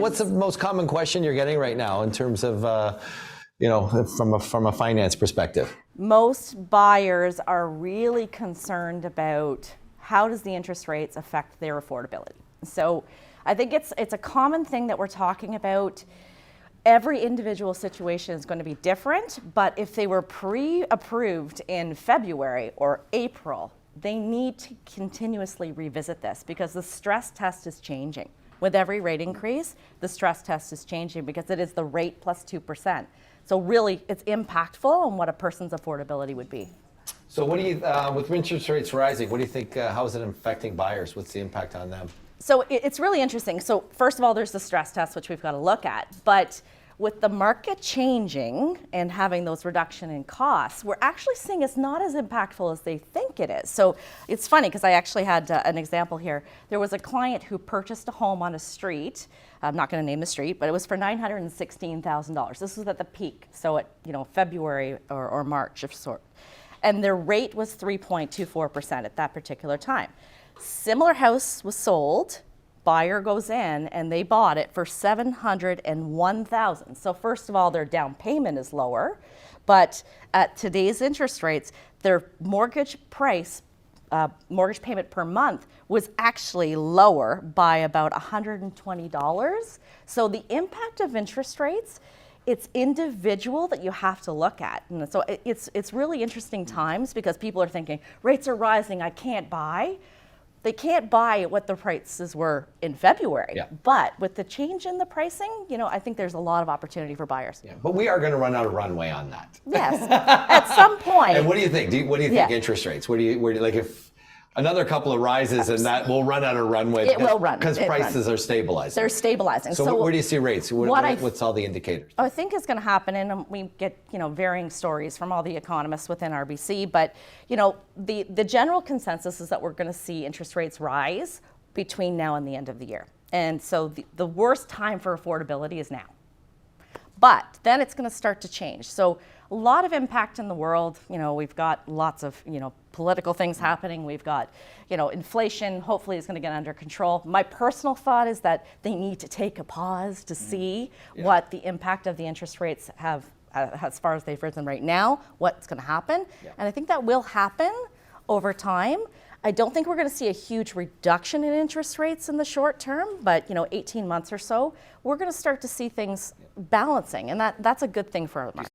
what's the most common question you're getting right now in terms of, from a finance perspective? Most buyers are really concerned about how does the interest rates affect their affordability. So I think it's a common thing that we're talking about. Every individual situation is going to be different, but if they were pre-approved in February or April, they need to continuously revisit this because the stress test is changing. With every rate increase, the stress test is changing because it is the rate plus 2%. So really, it's impactful on what a person's affordability would be. So what do you, with interest rates rising, what do you think, how is it affecting buyers? What's the impact on them? So it's really interesting. So first of all, there's the stress test, which we've got to look at. But with the market changing and having those reduction in costs, we're actually seeing it's not as impactful as they think it is. So it's funny because I actually had an example here. There was a client who purchased a home on a street. I'm not going to name the street, but it was for $916,000. This was at the peak, so at February or March of sort. And their rate was 3.24% at that particular time. Similar house was sold, buyer goes in, and they bought it for $701,000. So first of all, their down payment is lower, but at today's interest rates, their mortgage payment per month was actually lower by about $120. So the impact of interest rates, it's individual that you have to look at. And so it's really interesting times because people are thinking, rates are rising, I can't buy. They can't buy what the prices were in February. Yeah. But with the change in the pricing, I think there's a lot of opportunity for buyers. Yeah, but we are going to run out of runway on that. Yes, at some point. And what do you think? What do you think interest rates? Where do you like if another couple of rises and that will run out of runway? It will run. Because prices are stabilizing. They're stabilizing. So where do you see rates? What's all the indicators? I think is going to happen, and we get varying stories from all the economists within RBC, but the general consensus is that we're going to see interest rates rise between now and the end of the year. And so the worst time for affordability is now. But then it's going to start to change. So a lot of impact in the world. We've got lots of, political things happening. We've got, inflation hopefully is going to get under control. My personal thought is that they need to take a pause to see what the impact of the interest rates have as far as they've risen right now, what's going to happen. Yeah. And I think that will happen over time. I don't think we're going to see a huge reduction in interest rates in the short term, but 18 months or so, we're going to start to see things balancing, and that's a good thing for our market.